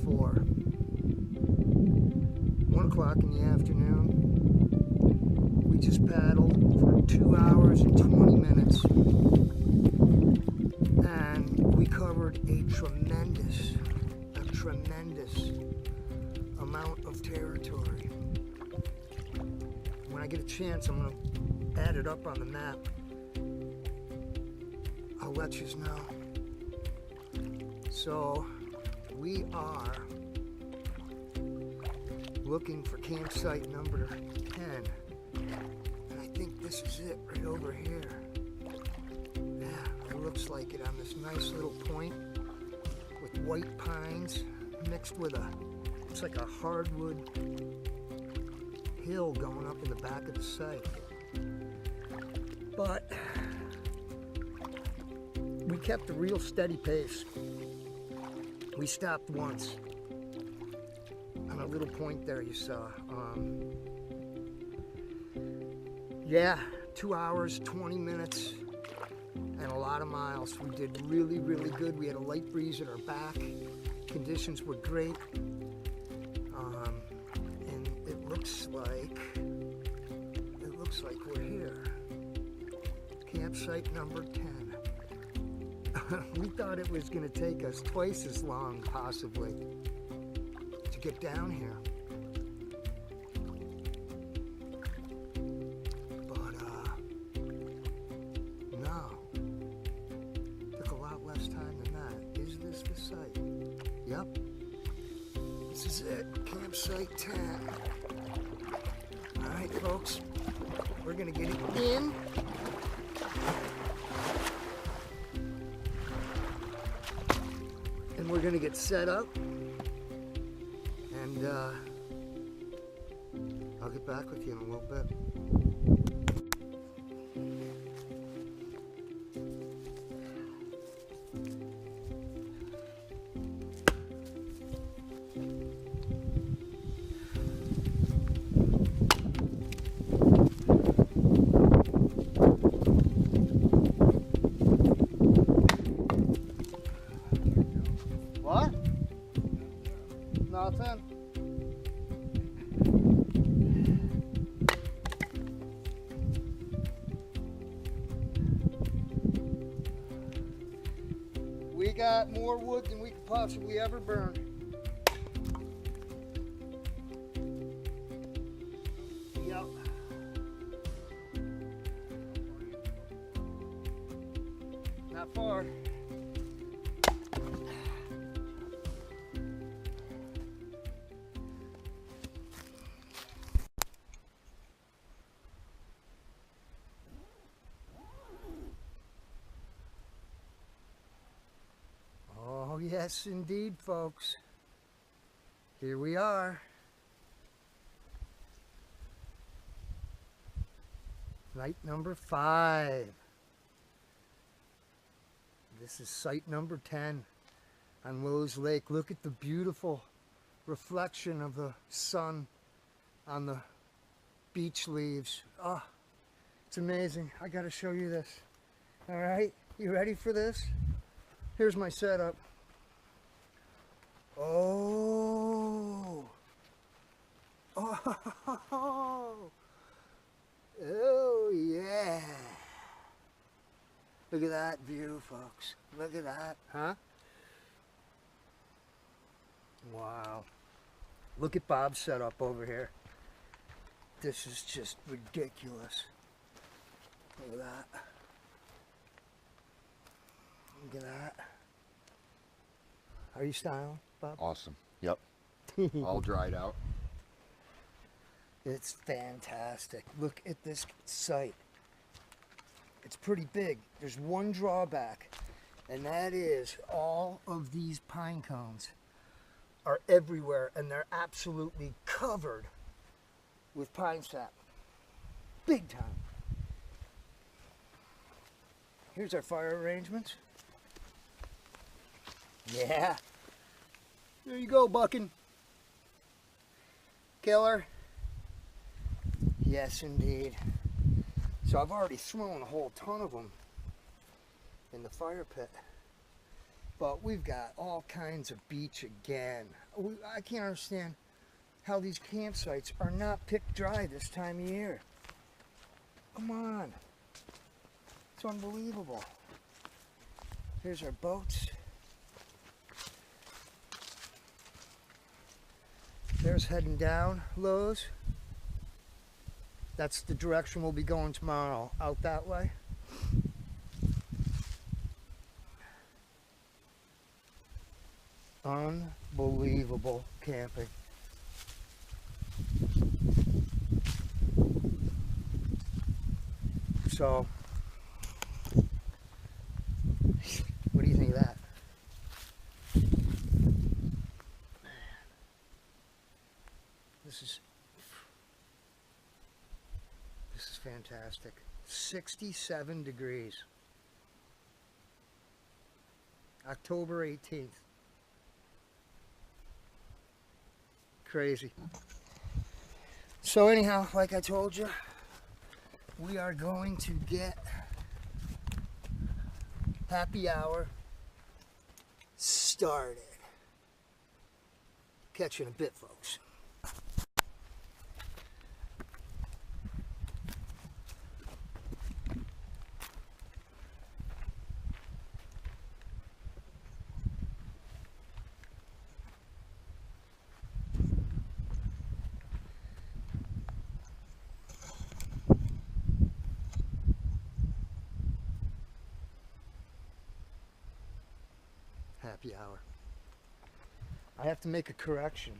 for 1 o'clock in the afternoon. We just paddled for 2 hours and 20 minutes. And we covered a tremendous amount of territory. When I get a chance, I'm going to add it up on the map. I'll let you know. So we are looking for campsite number 10. And I think this is it right over here. Yeah, it looks like it on this nice little point with white pines mixed with it's like a hardwood hill going up in the back of the site. But we kept a real steady pace. We stopped once on a little point there you saw. Yeah, 2 hours, 20 minutes, and a lot of miles. We did really, really good. We had a light breeze at our back. Conditions were great. And it looks like we're here. Campsite number 10. We thought it was going to take us twice as long, possibly, to get down here. But, no. Took a lot less time than that. Is this the site? Yep. This is it. Campsite 10. Alright, folks. We're going to get it in. And we're going to get set up. And I'll get back with you in a little bit. What? Nothing. We got more wood than we could possibly ever burn. Yep. Not far. Oh, yes, indeed, folks. Here we are. Night number 5. This is site number 10 on Willows Lake. Look at the beautiful reflection of the sun on the beach leaves. Oh, it's amazing. I gotta show you this. All right, you ready for this? Here's my setup. Oh. Oh. Oh, yeah. Look at that view, folks. Look at that, huh? Wow. Look at Bob's setup over here. This is just ridiculous. Look at that. Look at that. Are you styling, Bob? Awesome. Yep. All dried out. It's fantastic. Look at this site. It's pretty big. There's one drawback, and that is all of these pine cones are everywhere, and they're absolutely covered with pine sap. Big time. Here's our fire arrangements. Yeah. There you go, bucking. Killer. Yes, indeed. So I've already thrown a whole ton of them in the fire pit. But we've got all kinds of beach again. I can't understand how these campsites are not picked dry this time of year. Come on. It's unbelievable. Here's our boats. There's heading down Lowe's. That's the direction we'll be going tomorrow, out that way. Unbelievable camping. So, what do you think of that? Man, this is fantastic. 67 degrees. October 18th. Crazy. So anyhow, like I told you, we are going to get happy hour started. Catch you in a bit, folks. Happy hour. I have to make a correction.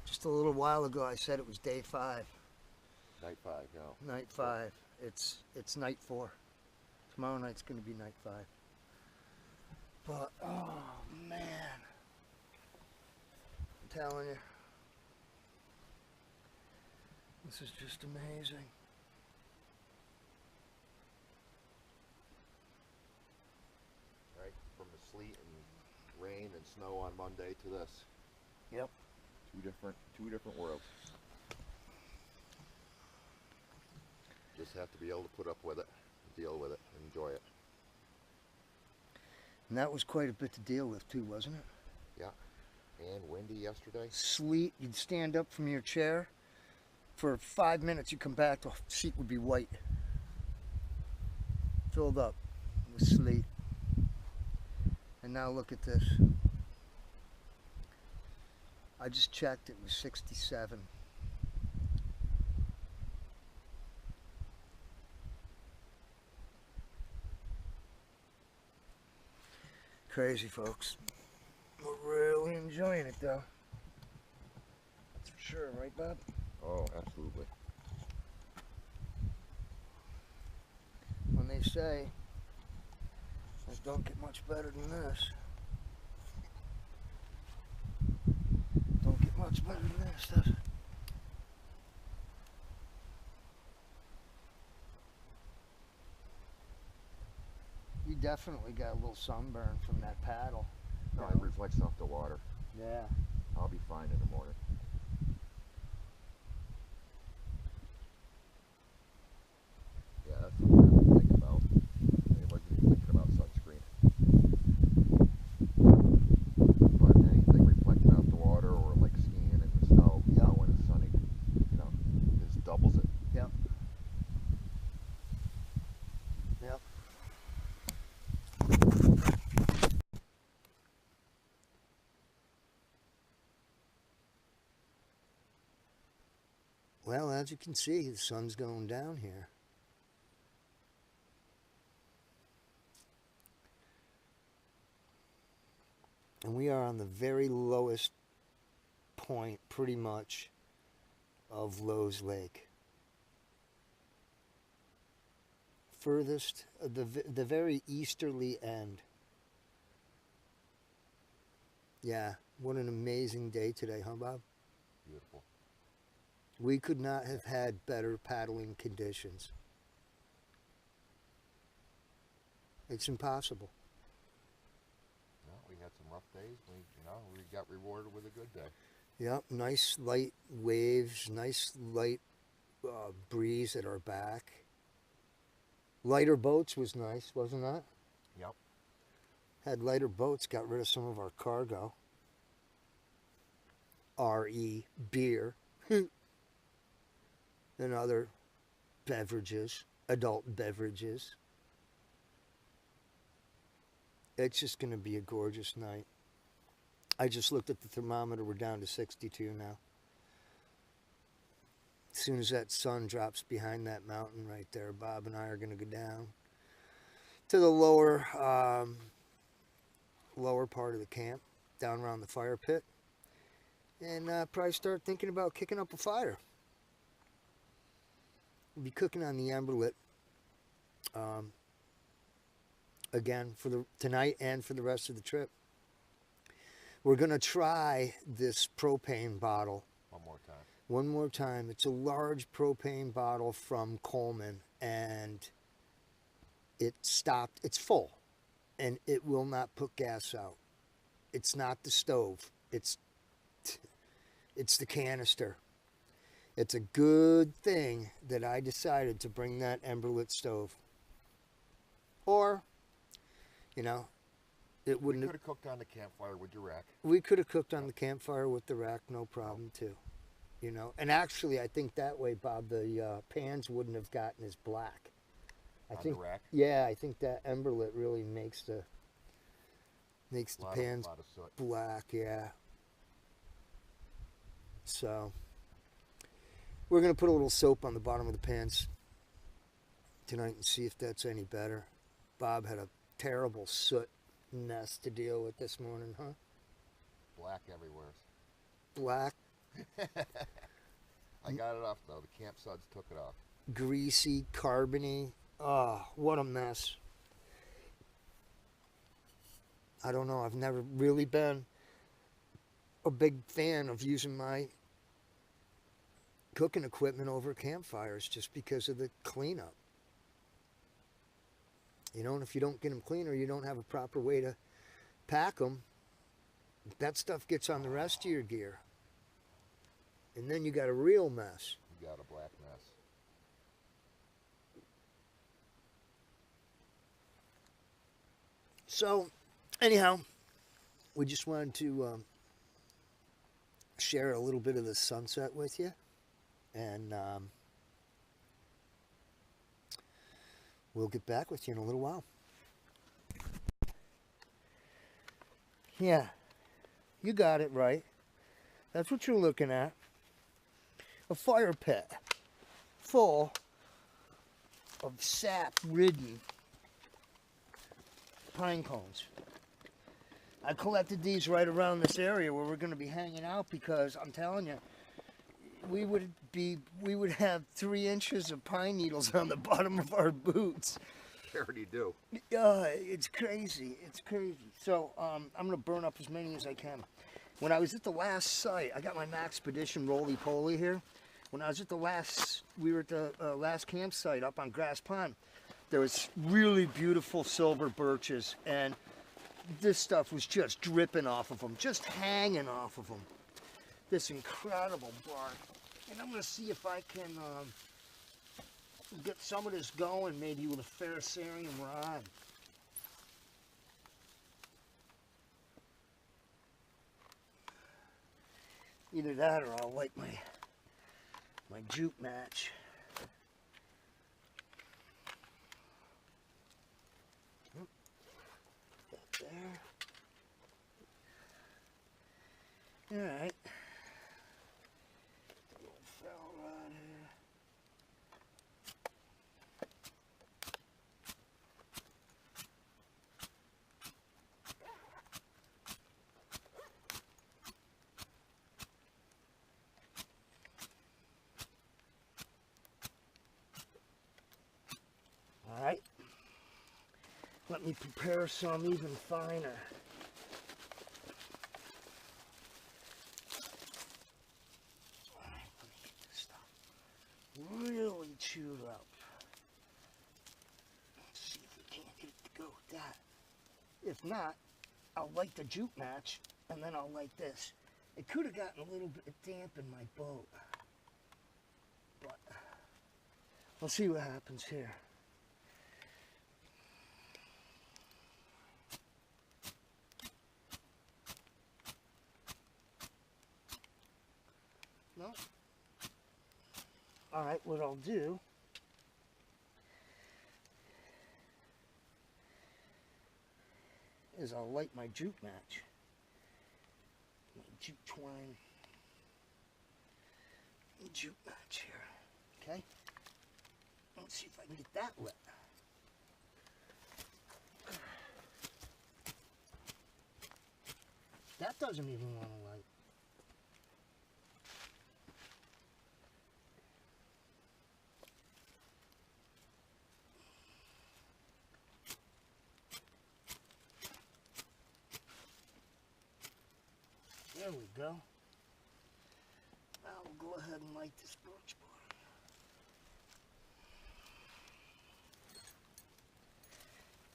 Just a little while ago I said it was day 5. Night 5, no. Night 5. It's night 4. Tomorrow night's going to be night 5. But oh man, I'm telling you, this is just amazing. From the sleet and rain and snow on Monday to this. Yep. Two different worlds. Just have to be able to put up with it, deal with it, and enjoy it. And that was quite a bit to deal with too, wasn't it? Yeah. And windy yesterday. Sleet, you'd stand up from your chair. For 5 minutes, you come back, the seat would be white. Filled up with sleet. And now look at this. I just checked, it was 67. Crazy, folks. We're really enjoying it though. That's for sure, right, Bob? Oh, absolutely. When they say things don't get much better than this. Don't get much better than this, does it? You definitely got a little sunburn from that paddle. No, it reflects off the water. Yeah. I'll be fine in the morning. Yeah, that's something I have to think about. Anybody's thinking about sunscreen. But anything reflecting off the water or like skiing in the snow, you know, when it's sunny, you know, just doubles it. Yep. Yep. Well, as you can see, the sun's going down here. And we are on the very lowest point, pretty much, of Lowe's Lake. Furthest, the very easterly end. Yeah, what an amazing day today, huh, Bob? Beautiful. We could not have had better paddling conditions. It's impossible. Well, we had some rough days. We got rewarded with a good day. Yep, nice light waves, nice light breeze at our back. Lighter boats was nice, wasn't that? Yep. had lighter boats, got rid of some of our cargo. R.E. beer and other beverages, adult beverages. It's just going to be a gorgeous night. I just looked at the thermometer. We're down to 62 now. As soon as that sun drops behind that mountain right there, Bob and I are going to go down to the lower part of the camp, down around the fire pit, and probably start thinking about kicking up a fire. We'll be cooking on the emberlit again for tonight and for the rest of the trip. We're going to try this propane bottle one more time. It's a large propane bottle from Coleman, and it stopped. It's full, and it will not put gas out. It's not the stove. It's the canister. It's a good thing that I decided to bring that emberlit stove. Or, you know, it wouldn't have... We could have cooked on the campfire with your rack. We could have cooked on the campfire with the rack, no problem, too. You know, and actually, I think that way, Bob, the pans wouldn't have gotten as black. I think, the rack? Yeah, I think that emberlit really makes the pans lot of soot. black, yeah. So, we're going to put a little soap on the bottom of the pans tonight and see if that's any better. Bob had a terrible soot mess to deal with this morning, huh? Black everywhere. Black. I got it off though. The camp suds took it off. Greasy, carbony. Oh, what a mess. I don't know. I've never really been a big fan of using my cooking equipment over campfires just because of the cleanup. You know, and if you don't get them clean or you don't have a proper way to pack them, that stuff gets on the rest of your gear. And then you got a real mess. You got a black mess. So, anyhow, we just wanted to share a little bit of the sunset with you. And we'll get back with you in a little while. Yeah, you got it right. That's what you're looking at. A fire pit full of sap-ridden pine cones. I collected these right around this area where we're going to be hanging out because I'm telling you, we would have 3 inches of pine needles on the bottom of our boots. You already do. It's crazy. It's crazy. So I'm going to burn up as many as I can. When I was at the last site, I got my Maxpedition roly-poly here. When I was at we were at the last campsite up on Grass Pond, there was really beautiful silver birches, and this stuff was just dripping off of them, just hanging off of them. This incredible bark. And I'm going to see if I can get some of this going, maybe with a ferrocerium rod. Either that or I'll light my jute match. That there. Alright. Little ferro rod here. Alright, let me prepare some even finer. Alright, let me get this stuff really chewed up. Let's see if we can't get it to go with that. If not, I'll light the jute match and then I'll light this. It could have gotten a little bit damp in my boat, but we'll see what happens here. Well, all right, what I'll do is I'll light my jute match. My jute twine. Jute match here. Okay? Let's see if I can get that lit. That doesn't even want to light. There we go. Now we'll go ahead and light this birch bark.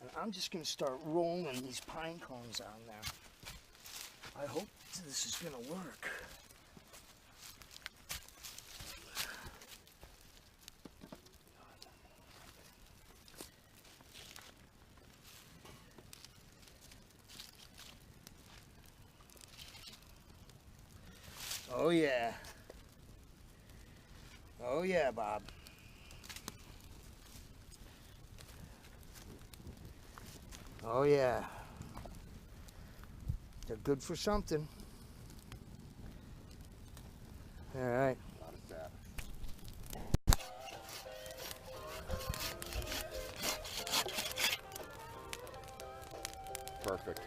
And I'm just going to start rolling these pine cones on there. I hope this is going to work. Oh yeah. Oh yeah, Bob. Oh yeah. They're good for something. All right. Not as bad. Perfect.